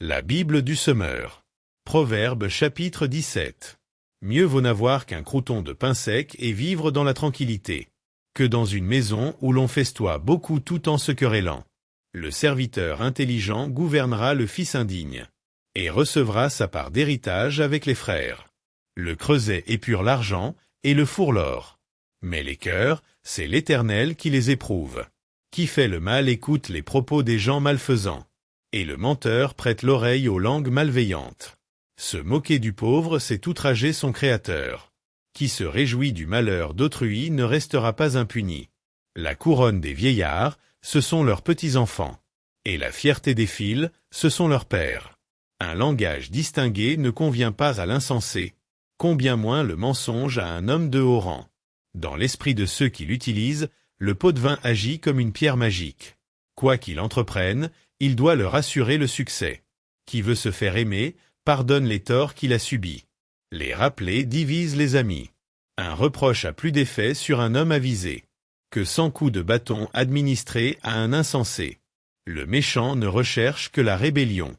La Bible du semeur. Proverbe chapitre 17. Mieux vaut n'avoir qu'un crouton de pain sec et vivre dans la tranquillité, que dans une maison où l'on festoie beaucoup tout en se querellant. Le serviteur intelligent gouvernera le fils indigne, et recevra sa part d'héritage avec les frères. Le creuset épure l'argent, et le four l'or. Mais les cœurs, c'est l'Éternel qui les éprouve. Qui fait le mal écoute les propos des gens malfaisants, et le menteur prête l'oreille aux langues malveillantes. Se moquer du pauvre, c'est outrager son Créateur. Qui se réjouit du malheur d'autrui ne restera pas impuni. La couronne des vieillards, ce sont leurs petits-enfants, et la fierté des fils, ce sont leurs pères. Un langage distingué ne convient pas à l'insensé, combien moins le mensonge à un homme de haut rang. Dans l'esprit de ceux qui l'utilisent, le pot de vin agit comme une pierre magique. Quoi qu'il entreprenne, il doit leur assurer le succès. Qui veut se faire aimer, pardonne les torts qu'il a subis. Les rappeler divise les amis. Un reproche a plus d'effet sur un homme avisé que 100 coups de bâton administrés à un insensé. Le méchant ne recherche que la rébellion,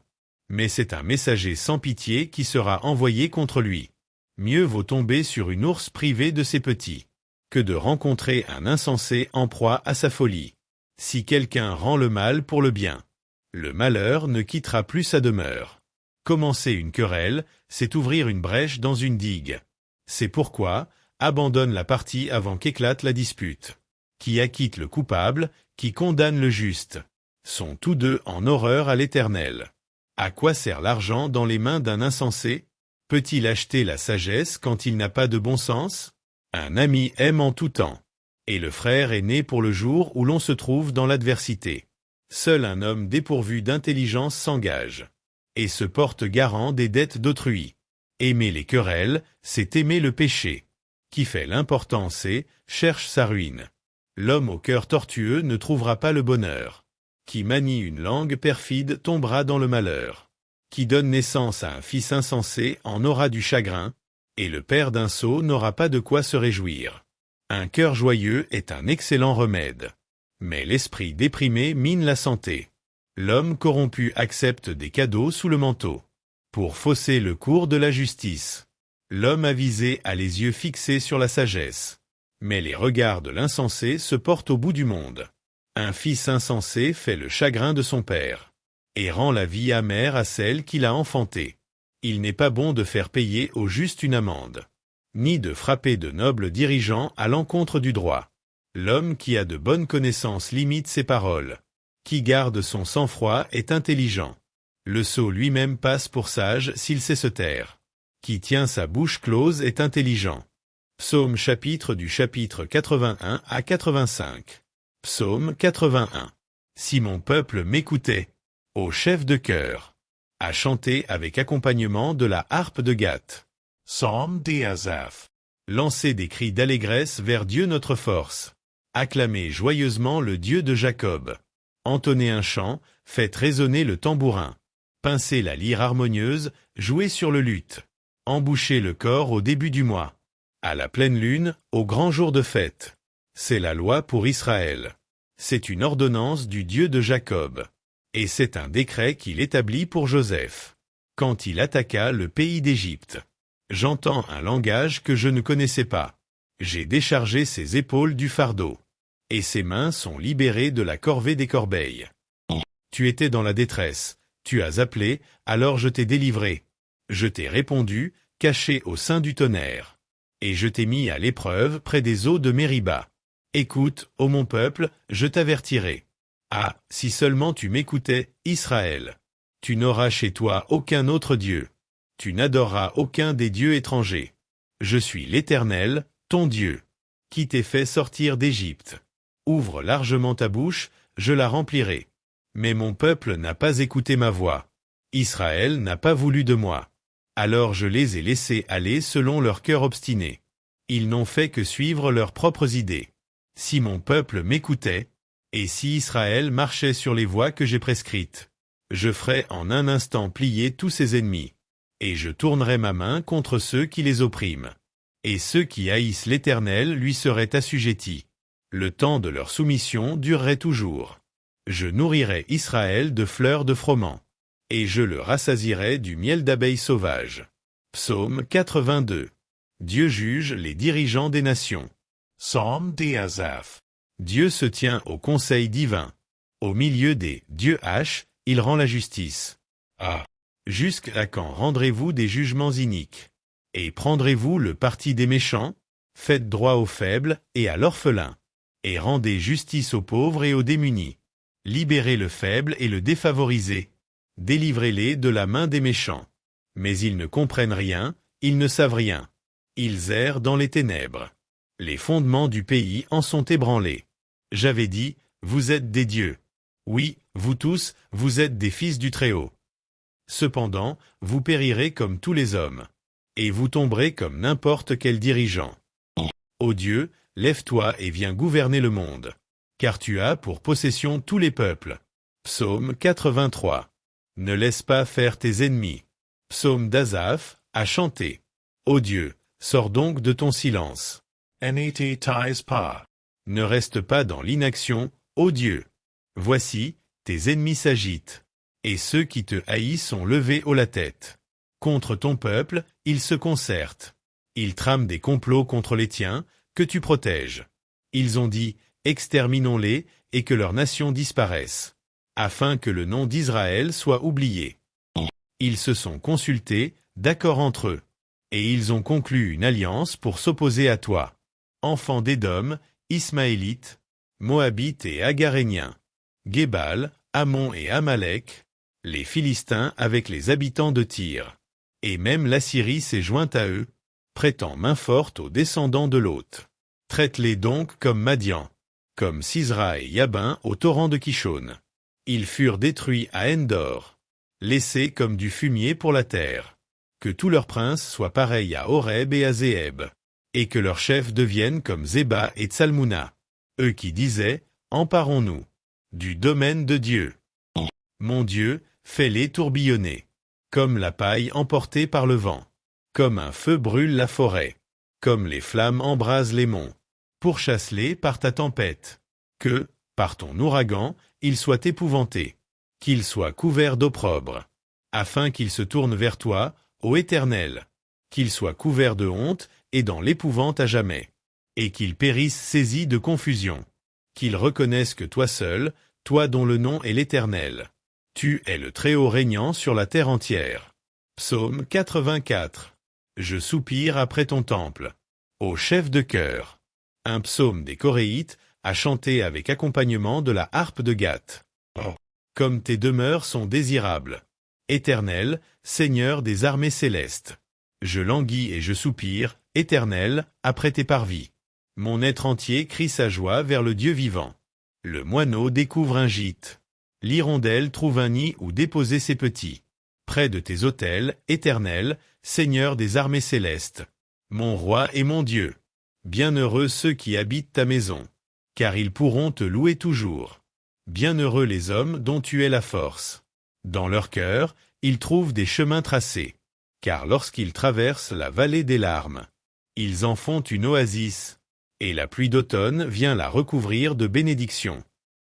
mais c'est un messager sans pitié qui sera envoyé contre lui. Mieux vaut tomber sur une ours privée de ses petits que de rencontrer un insensé en proie à sa folie. Si quelqu'un rend le mal pour le bien, le malheur ne quittera plus sa demeure. Commencer une querelle, c'est ouvrir une brèche dans une digue. C'est pourquoi, abandonne la partie avant qu'éclate la dispute. Qui acquitte le coupable, qui condamne le juste, sont tous deux en horreur à l'Éternel. À quoi sert l'argent dans les mains d'un insensé? Peut-il acheter la sagesse quand il n'a pas de bon sens? Un ami aime en tout temps, et le frère est né pour le jour où l'on se trouve dans l'adversité. Seul un homme dépourvu d'intelligence s'engage, et se porte garant des dettes d'autrui. Aimer les querelles, c'est aimer le péché. Qui fait l'importance et cherche sa ruine. L'homme au cœur tortueux ne trouvera pas le bonheur. Qui manie une langue perfide tombera dans le malheur. Qui donne naissance à un fils insensé en aura du chagrin, et le père d'un sot n'aura pas de quoi se réjouir. Un cœur joyeux est un excellent remède, mais l'esprit déprimé mine la santé. L'homme corrompu accepte des cadeaux sous le manteau, pour fausser le cours de la justice. L'homme avisé a les yeux fixés sur la sagesse, mais les regards de l'insensé se portent au bout du monde. Un fils insensé fait le chagrin de son père, et rend la vie amère à celle qui l'a enfanté. Il n'est pas bon de faire payer au juste une amende, ni de frapper de nobles dirigeants à l'encontre du droit. L'homme qui a de bonnes connaissances limite ses paroles. Qui garde son sang-froid est intelligent. Le sot lui-même passe pour sage s'il sait se taire. Qui tient sa bouche close est intelligent. Psaume chapitre 81 à 85. Psaume 81. Si mon peuple m'écoutait, au chef de chœur, à chanter avec accompagnement de la harpe de Gath. Psaume d'Asaph. Lancez des cris d'allégresse vers Dieu notre force. Acclamez joyeusement le Dieu de Jacob. Entonnez un chant, faites résonner le tambourin. Pincez la lyre harmonieuse, jouez sur le luth. Embouchez le corps au début du mois. À la pleine lune, au grand jour de fête. C'est la loi pour Israël. C'est une ordonnance du Dieu de Jacob. Et c'est un décret qu'il établit pour Joseph, quand il attaqua le pays d'Égypte. J'entends un langage que je ne connaissais pas. J'ai déchargé ses épaules du fardeau, et ses mains sont libérées de la corvée des corbeilles. Tu étais dans la détresse, tu as appelé, alors je t'ai délivré. Je t'ai répondu, caché au sein du tonnerre. Et je t'ai mis à l'épreuve près des eaux de Mériba. Écoute, ô mon peuple, je t'avertirai. Ah, si seulement tu m'écoutais, Israël. Tu n'auras chez toi aucun autre Dieu. Tu n'adoreras aucun des dieux étrangers. Je suis l'Éternel, ton Dieu, qui t'ai fait sortir d'Égypte. Ouvre largement ta bouche, je la remplirai. Mais mon peuple n'a pas écouté ma voix. Israël n'a pas voulu de moi. Alors je les ai laissés aller selon leur cœur obstiné. Ils n'ont fait que suivre leurs propres idées. Si mon peuple m'écoutait, et si Israël marchait sur les voies que j'ai prescrites, je ferais en un instant plier tous ses ennemis, et je tournerais ma main contre ceux qui les oppriment. Et ceux qui haïssent l'Éternel lui seraient assujettis. Le temps de leur soumission durerait toujours. Je nourrirai Israël de fleurs de froment. et je le rassasierai du miel d'abeilles sauvages. Psaume 82. Dieu juge les dirigeants des nations. Psalm d'Asaph. Dieu se tient au conseil divin. Au milieu des Dieu H, il rend la justice. Ah! Jusqu'à quand rendrez-vous des jugements iniques? Et prendrez-vous le parti des méchants? Faites droit aux faibles et à l'orphelin. Et rendez justice aux pauvres et aux démunis. Libérez le faible et le défavorisé. Délivrez-les de la main des méchants. Mais ils ne comprennent rien, ils ne savent rien. Ils errent dans les ténèbres. Les fondements du pays en sont ébranlés. J'avais dit, vous êtes des dieux. Oui, vous tous, vous êtes des fils du Très-Haut. Cependant, vous périrez comme tous les hommes. Et vous tomberez comme n'importe quel dirigeant. Ô Dieu, lève-toi et viens gouverner le monde. Car tu as pour possession tous les peuples. Psaume 83. Ne laisse pas faire tes ennemis. Psaume d'Asaph, à chanter. Ô Dieu, sors donc de ton silence. N'étais pas. Ne reste pas dans l'inaction, ô Dieu. Voici, tes ennemis s'agitent. Et ceux qui te haïssent sont levés haut la tête. Contre ton peuple, ils se concertent. Ils trament des complots contre les tiens, que tu protèges. Ils ont dit, exterminons-les, et que leur nation disparaisse, afin que le nom d'Israël soit oublié. Ils se sont consultés, d'accord entre eux, et ils ont conclu une alliance pour s'opposer à toi. Enfants d'Édom, Ismaélites, Moabites et Agaréniens, Gébal, Ammon et Amalek, les Philistins avec les habitants de Tyr. Et même l'Assyrie s'est jointe à eux, prêtant main forte aux descendants de Lot. Traite-les donc comme Madian, comme Sisra et Yabin au torrent de Kishon. Ils furent détruits à Endor, laissés comme du fumier pour la terre. Que tous leurs princes soient pareils à Horeb et à Zéeb, et que leurs chefs deviennent comme Zéba et Tsalmouna, eux qui disaient, emparons-nous du domaine de Dieu. Mon Dieu, fais-les tourbillonner, comme la paille emportée par le vent, comme un feu brûle la forêt, comme les flammes embrasent les monts. Pourchasse-les par ta tempête, que, par ton ouragan, ils soient épouvantés, qu'ils soient couverts d'opprobre, afin qu'ils se tournent vers toi, ô Éternel, qu'ils soient couverts de honte et dans l'épouvante à jamais, et qu'ils périssent saisis de confusion, qu'ils reconnaissent que toi seul, toi dont le nom est l'Éternel, tu es le Très-Haut régnant sur la terre entière. Psaume 84. Je soupire après ton temple. Ô chef de chœur. Un psaume des Coréites, à chanter avec accompagnement de la harpe de Gath. Oh. Comme tes demeures sont désirables. Éternel, Seigneur des armées célestes. Je languis et je soupire, Éternel, après tes parvis. Mon être entier crie sa joie vers le Dieu vivant. Le moineau découvre un gîte. L'hirondelle trouve un nid où déposer ses petits. Près de tes autels, Éternel, Seigneur des armées célestes. Mon roi et mon Dieu. Bienheureux ceux qui habitent ta maison, car ils pourront te louer toujours. Bienheureux les hommes dont tu es la force. Dans leur cœur, ils trouvent des chemins tracés, car lorsqu'ils traversent la vallée des larmes, ils en font une oasis, et la pluie d'automne vient la recouvrir de bénédictions.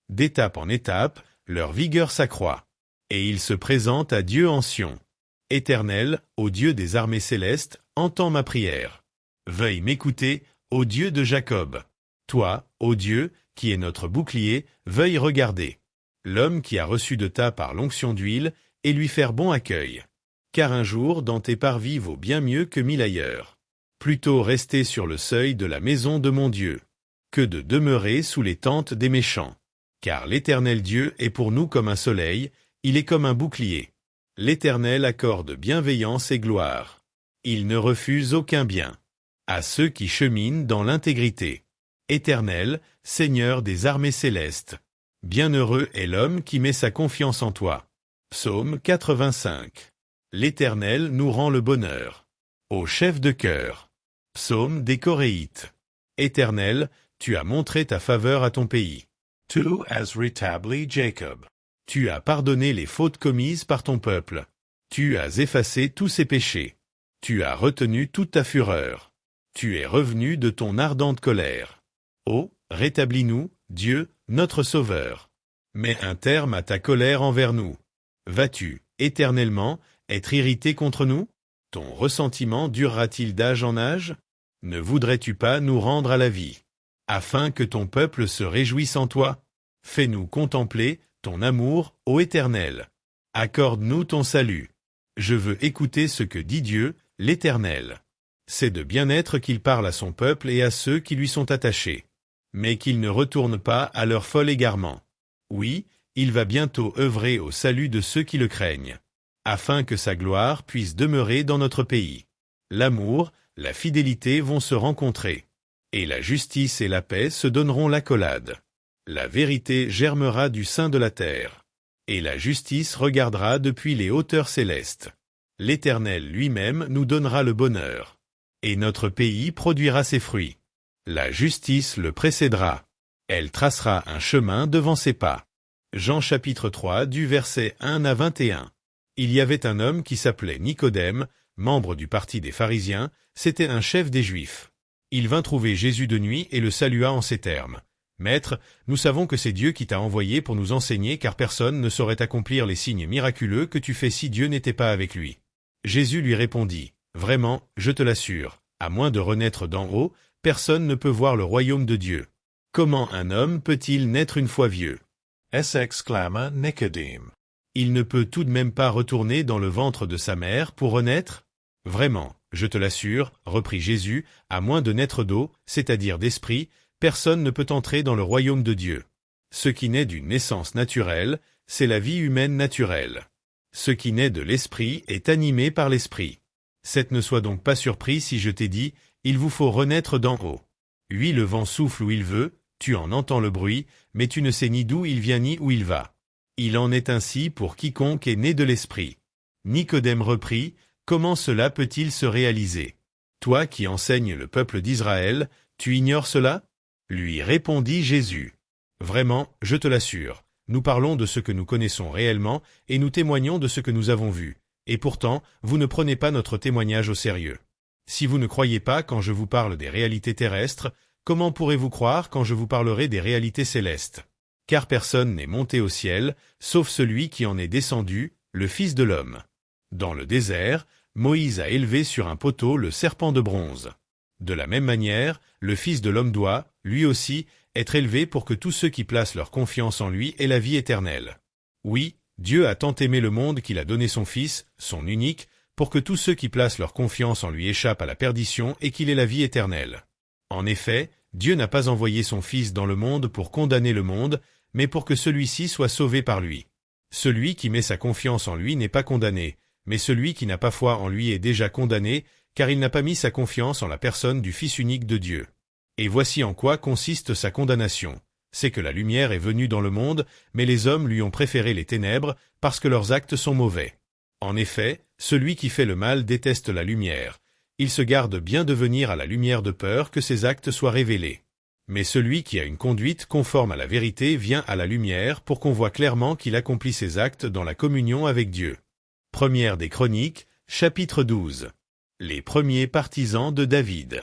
D'étape en étape, leur vigueur s'accroît, et ils se présentent à Dieu en Sion. Éternel, ô Dieu des armées célestes, entends ma prière. Veuille m'écouter, ô Dieu de Jacob. Toi, ô Dieu, qui es notre bouclier, veuille regarder l'homme qui a reçu de ta part l'onction d'huile, et lui faire bon accueil. Car un jour dans tes parvis vaut bien mieux que 1000 ailleurs. Plutôt rester sur le seuil de la maison de mon Dieu, que de demeurer sous les tentes des méchants. Car l'Éternel Dieu est pour nous comme un soleil, il est comme un bouclier. L'Éternel accorde bienveillance et gloire. Il ne refuse aucun bien. À ceux qui cheminent dans l'intégrité. Éternel, Seigneur des armées célestes. Bienheureux est l'homme qui met sa confiance en toi. Psaume 85. L'Éternel nous rend le bonheur. Ô chef de chœur. Psaume des Coréites. Éternel, tu as montré ta faveur à ton pays. Tu as rétabli Jacob. Tu as pardonné les fautes commises par ton peuple. Tu as effacé tous ses péchés. Tu as retenu toute ta fureur. Tu es revenu de ton ardente colère. Ô, rétablis-nous, Dieu, notre Sauveur. Mets un terme à ta colère envers nous. Vas-tu, éternellement, être irrité contre nous? Ton ressentiment durera-t-il d'âge en âge? Ne voudrais-tu pas nous rendre à la vie, afin que ton peuple se réjouisse en toi? Fais-nous contempler ton amour, ô Éternel. Accorde-nous ton salut. Je veux écouter ce que dit Dieu, l'Éternel. C'est de bien-être qu'il parle à son peuple et à ceux qui lui sont attachés. Mais qu'il ne retourne pas à leur fol égarement. Oui, il va bientôt œuvrer au salut de ceux qui le craignent, afin que sa gloire puisse demeurer dans notre pays. L'amour, la fidélité vont se rencontrer, et la justice et la paix se donneront l'accolade. La vérité germera du sein de la terre, et la justice regardera depuis les hauteurs célestes. L'Éternel lui-même nous donnera le bonheur, et notre pays produira ses fruits. La justice le précédera. Elle tracera un chemin devant ses pas. Jean chapitre 3 du verset 1 à 21. Il y avait un homme qui s'appelait Nicodème, membre du parti des pharisiens, c'était un chef des Juifs. Il vint trouver Jésus de nuit et le salua en ces termes. « Maître, nous savons que c'est Dieu qui t'a envoyé pour nous enseigner car personne ne saurait accomplir les signes miraculeux que tu fais si Dieu n'était pas avec lui. » Jésus lui répondit, « Vraiment, je te l'assure, à moins de renaître d'en haut, personne ne peut voir le royaume de Dieu. Comment un homme peut-il naître une fois vieux? » Exclama Nicodème. Il ne peut tout de même pas retourner dans le ventre de sa mère pour renaître? Vraiment, je te l'assure, reprit Jésus, à moins de naître d'eau, c'est-à-dire d'esprit, personne ne peut entrer dans le royaume de Dieu. Ce qui naît d'une naissance naturelle, c'est la vie humaine naturelle. Ce qui naît de l'esprit est animé par l'esprit. Cette ne sois donc pas surpris si je t'ai dit, il vous faut renaître d'en haut. Oui, le vent souffle où il veut, tu en entends le bruit, mais tu ne sais ni d'où il vient ni où il va. Il en est ainsi pour quiconque est né de l'esprit. Nicodème reprit, comment cela peut-il se réaliser? Toi qui enseignes le peuple d'Israël, tu ignores cela? Lui répondit Jésus. Vraiment, je te l'assure, nous parlons de ce que nous connaissons réellement et nous témoignons de ce que nous avons vu. Et pourtant, vous ne prenez pas notre témoignage au sérieux. Si vous ne croyez pas quand je vous parle des réalités terrestres, comment pourrez-vous croire quand je vous parlerai des réalités célestes? Car personne n'est monté au ciel, sauf celui qui en est descendu, le Fils de l'homme. Dans le désert, Moïse a élevé sur un poteau le serpent de bronze. De la même manière, le Fils de l'homme doit, lui aussi, être élevé pour que tous ceux qui placent leur confiance en lui aient la vie éternelle. Oui, Dieu a tant aimé le monde qu'il a donné son Fils, son unique, pour que tous ceux qui placent leur confiance en lui échappent à la perdition et qu'il ait la vie éternelle. En effet, Dieu n'a pas envoyé son Fils dans le monde pour condamner le monde, mais pour que celui-ci soit sauvé par lui. Celui qui met sa confiance en lui n'est pas condamné, mais celui qui n'a pas foi en lui est déjà condamné, car il n'a pas mis sa confiance en la personne du Fils unique de Dieu. Et voici en quoi consiste sa condamnation. C'est que la lumière est venue dans le monde, mais les hommes lui ont préféré les ténèbres, parce que leurs actes sont mauvais. En effet, celui qui fait le mal déteste la lumière. Il se garde bien de venir à la lumière de peur que ses actes soient révélés. Mais celui qui a une conduite conforme à la vérité vient à la lumière pour qu'on voit clairement qu'il accomplit ses actes dans la communion avec Dieu. Première des Chroniques, chapitre 12. Les premiers partisans de David.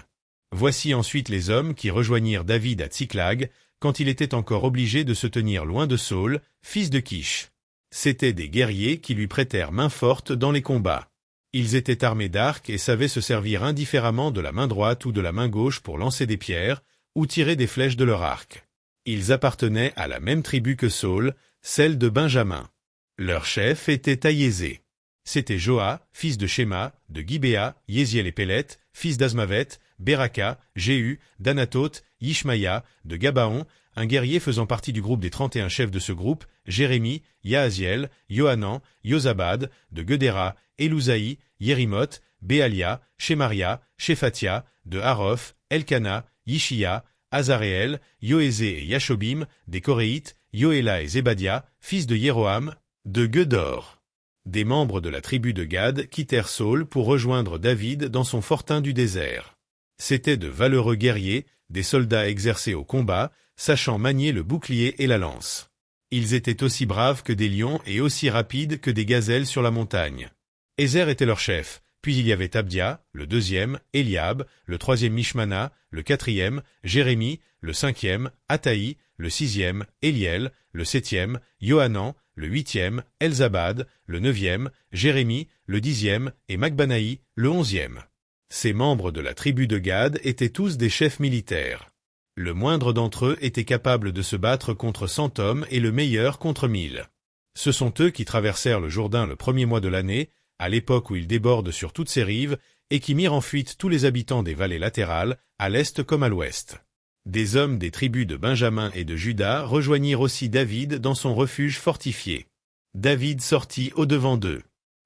Voici ensuite les hommes qui rejoignirent David à Tsiklag, quand il était encore obligé de se tenir loin de Saul, fils de Kish. C'étaient des guerriers qui lui prêtèrent main forte dans les combats. Ils étaient armés d'arcs et savaient se servir indifféremment de la main droite ou de la main gauche pour lancer des pierres, ou tirer des flèches de leur arc. Ils appartenaient à la même tribu que Saul, celle de Benjamin. Leur chef était Ahiésé. C'était Joa, fils de Shéma, de Gibéa, Yéziel et Pélet, fils d'Azmavet, Beraka, Jéhu, d'Anathoth, Yishmaïa, de Gabaon, un guerrier faisant partie du groupe des 31 chefs de ce groupe, Jérémie, Yahaziel, Yohanan, Yozabad, de Gedéra, Elouzaï, Yérimoth, Béalia, Shemaria, Shephatia, de Harof, Elkana, Yishia, Azaréel, Yoézé et Yashobim, des Coréites, Yoéla et Zébadia, fils de Jéroham, de Gedor. Des membres de la tribu de Gad quittèrent Saul pour rejoindre David dans son fortin du désert. C'étaient de valeureux guerriers, des soldats exercés au combat, sachant manier le bouclier et la lance. Ils étaient aussi braves que des lions et aussi rapides que des gazelles sur la montagne. Ézer était leur chef, puis il y avait Abdia, le deuxième, Eliab, le troisième Mishmana, le quatrième, Jérémie, le cinquième, Ataï, le sixième, Eliel, le 7e, Johanan, le 8e, Elzabad, le 9e, Jérémie, le 10e, et Macbanaï, le 11e. Ces membres de la tribu de Gad étaient tous des chefs militaires. Le moindre d'entre eux était capable de se battre contre 100 hommes et le meilleur contre 1000. Ce sont eux qui traversèrent le Jourdain le premier mois de l'année, à l'époque où il déborde sur toutes ses rives, et qui mirent en fuite tous les habitants des vallées latérales, à l'est comme à l'ouest. Des hommes des tribus de Benjamin et de Juda rejoignirent aussi David dans son refuge fortifié. David sortit au-devant d'eux.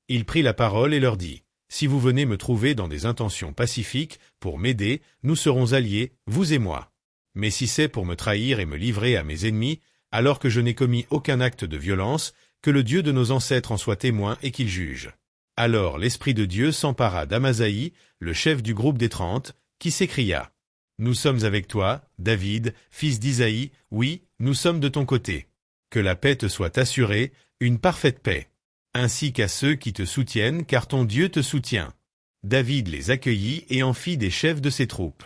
Il prit la parole et leur dit, « Si vous venez me trouver dans des intentions pacifiques, pour m'aider, nous serons alliés, vous et moi. Mais si c'est pour me trahir et me livrer à mes ennemis, alors que je n'ai commis aucun acte de violence, que le Dieu de nos ancêtres en soit témoin et qu'il juge. » Alors l'Esprit de Dieu s'empara d'Amasaï, le chef du groupe des 30, qui s'écria, « Nous sommes avec toi, David, fils d'Isaïe, oui, nous sommes de ton côté. Que la paix te soit assurée, une parfaite paix. Ainsi qu'à ceux qui te soutiennent, car ton Dieu te soutient. » David les accueillit et en fit des chefs de ses troupes.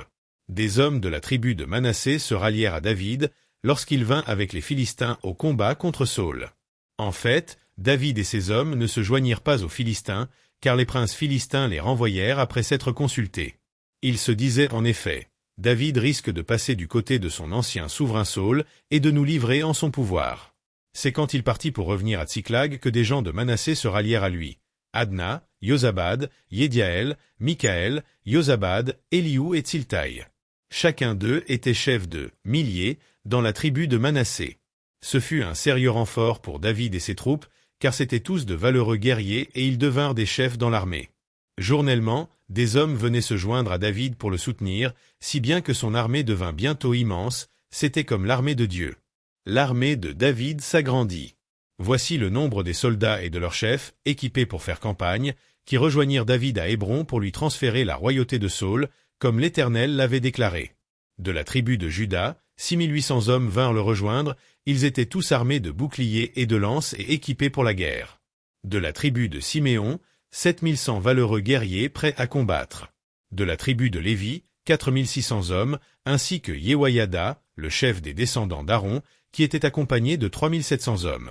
Des hommes de la tribu de Manassé se rallièrent à David, lorsqu'il vint avec les Philistins au combat contre Saul. En fait, David et ses hommes ne se joignirent pas aux Philistins, car les princes philistins les renvoyèrent après s'être consultés. Ils se disaient en effet, « David risque de passer du côté de son ancien souverain Saul et de nous livrer en son pouvoir. » C'est quand il partit pour revenir à Tsiklag que des gens de Manassé se rallièrent à lui. Adna, Yozabad, Yediaël, Mikaël, Yozabad, Eliou et Tsiltaï. Chacun d'eux était chef de milliers dans la tribu de Manassé. Ce fut un sérieux renfort pour David et ses troupes, car c'étaient tous de valeureux guerriers et ils devinrent des chefs dans l'armée. Journellement, des hommes venaient se joindre à David pour le soutenir, si bien que son armée devint bientôt immense, c'était comme l'armée de Dieu. L'armée de David s'agrandit. Voici le nombre des soldats et de leurs chefs, équipés pour faire campagne, qui rejoignirent David à Hébron pour lui transférer la royauté de Saul, comme l'Éternel l'avait déclaré. De la tribu de Juda, 6800 hommes vinrent le rejoindre, ils étaient tous armés de boucliers et de lances et équipés pour la guerre. De la tribu de Siméon, 7100 valeureux guerriers prêts à combattre. De la tribu de Lévi, 4600 hommes, ainsi que Yehoyada, le chef des descendants d'Aaron, qui était accompagné de 3700 hommes.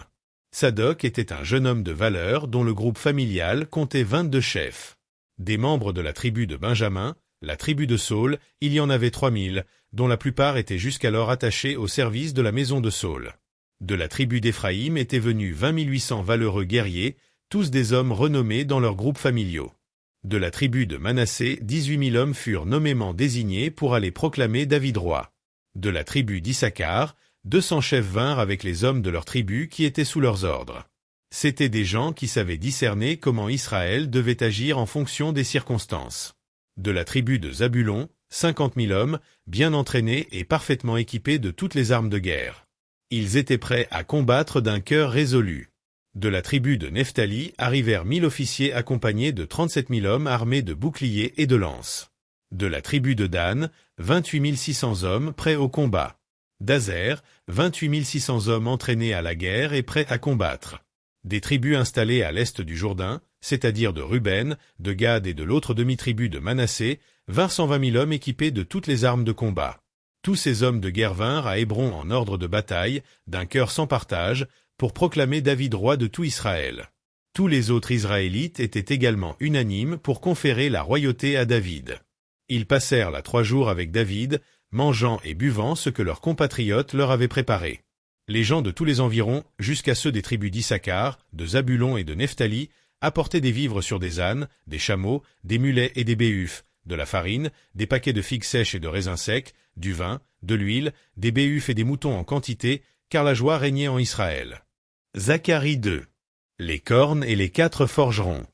Sadok était un jeune homme de valeur dont le groupe familial comptait 22 chefs. Des membres de la tribu de Benjamin, la tribu de Saul, il y en avait 3000, dont la plupart étaient jusqu'alors attachés au service de la maison de Saul. De la tribu d'Éphraïm étaient venus 20 800 valeureux guerriers, tous des hommes renommés dans leurs groupes familiaux. De la tribu de Manassé, 18 000 hommes furent nommément désignés pour aller proclamer David roi. De la tribu d'Issachar, 200 chefs vinrent avec les hommes de leur tribu qui étaient sous leurs ordres. C'étaient des gens qui savaient discerner comment Israël devait agir en fonction des circonstances. De la tribu de Zabulon, 50 000 hommes, bien entraînés et parfaitement équipés de toutes les armes de guerre. Ils étaient prêts à combattre d'un cœur résolu. De la tribu de Nephtali arrivèrent 1000 officiers accompagnés de 37 000 hommes armés de boucliers et de lances. De la tribu de Dan, 28 600 hommes prêts au combat. D'Azer, 28 600 hommes entraînés à la guerre et prêts à combattre. Des tribus installées à l'est du Jourdain, c'est-à-dire de Ruben, de Gad et de l'autre demi-tribu de Manassé, vinrent 120 000 hommes équipés de toutes les armes de combat. Tous ces hommes de guerre vinrent à Hébron en ordre de bataille, d'un cœur sans partage, pour proclamer David roi de tout Israël. Tous les autres Israélites étaient également unanimes pour conférer la royauté à David. Ils passèrent là 3 jours avec David, mangeant et buvant ce que leurs compatriotes leur avaient préparé. Les gens de tous les environs, jusqu'à ceux des tribus d'Issachar, de Zabulon et de Nephtali, apportaient des vivres sur des ânes, des chameaux, des mulets et des béhufs, de la farine, des paquets de figues sèches et de raisins secs, du vin, de l'huile, des béhufs et des moutons en quantité, car la joie régnait en Israël. Zacharie 2. Les cornes et les 4 forgerons.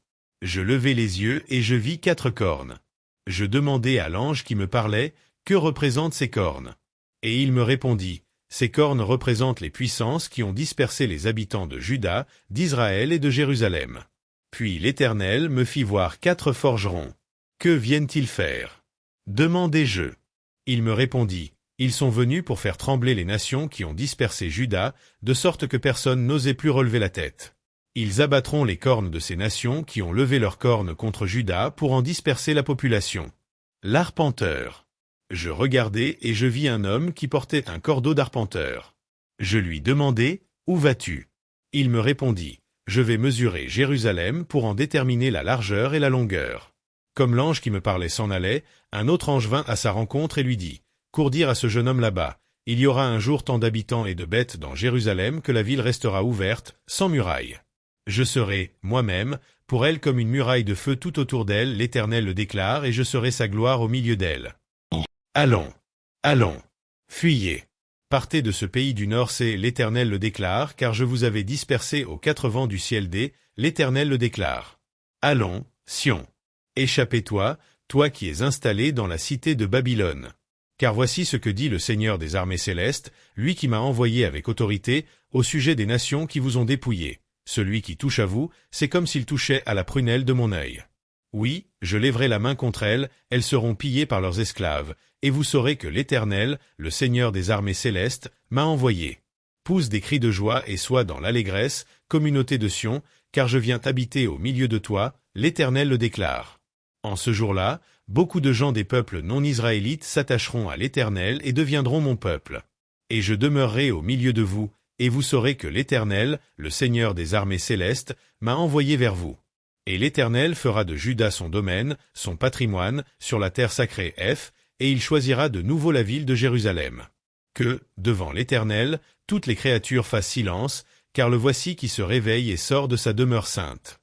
Je levai les yeux et je vis 4 cornes. Je demandai à l'ange qui me parlait, que représentent ces cornes? Et il me répondit, ces cornes représentent les puissances qui ont dispersé les habitants de Juda, d'Israël et de Jérusalem. Puis l'Éternel me fit voir 4 forgerons. Que viennent-ils faire? Demandai-je. Il me répondit, ils sont venus pour faire trembler les nations qui ont dispersé Juda, de sorte que personne n'osait plus relever la tête. Ils abattront les cornes de ces nations qui ont levé leurs cornes contre Juda pour en disperser la population. L'arpenteur. Je regardai et je vis un homme qui portait un cordeau d'arpenteur. Je lui demandai, Où vas-tu? Il me répondit, je vais mesurer Jérusalem pour en déterminer la largeur et la longueur. Comme l'ange qui me parlait s'en allait, un autre ange vint à sa rencontre et lui dit, cours dire à ce jeune homme là-bas, il y aura un jour tant d'habitants et de bêtes dans Jérusalem que la ville restera ouverte, sans muraille. Je serai, moi-même, pour elle comme une muraille de feu tout autour d'elle, l'Éternel le déclare, et je serai sa gloire au milieu d'elle. Allons, allons, fuyez. Partez de ce pays du nord, c'est l'Éternel le déclare, car je vous avais dispersés aux quatre vents du ciel l'Éternel le déclare. Allons, Sion. Échappez-toi, toi qui es installé dans la cité de Babylone. Car voici ce que dit le Seigneur des armées célestes, lui qui m'a envoyé avec autorité, au sujet des nations qui vous ont dépouillés. Celui qui touche à vous, c'est comme s'il touchait à la prunelle de mon œil. Oui, je lèverai la main contre elles, elles seront pillées par leurs esclaves, et vous saurez que l'Éternel, le Seigneur des armées célestes, m'a envoyé. Pousse des cris de joie et sois dans l'allégresse, communauté de Sion, car je viens habiter au milieu de toi, l'Éternel le déclare. En ce jour-là, beaucoup de gens des peuples non israélites s'attacheront à l'Éternel et deviendront mon peuple. Et je demeurerai au milieu de vous, et vous saurez que l'Éternel, le Seigneur des armées célestes, m'a envoyé vers vous. Et l'Éternel fera de Juda son domaine, son patrimoine, sur la terre sacrée F, et il choisira de nouveau la ville de Jérusalem. Que, devant l'Éternel, toutes les créatures fassent silence, car le voici qui se réveille et sort de sa demeure sainte.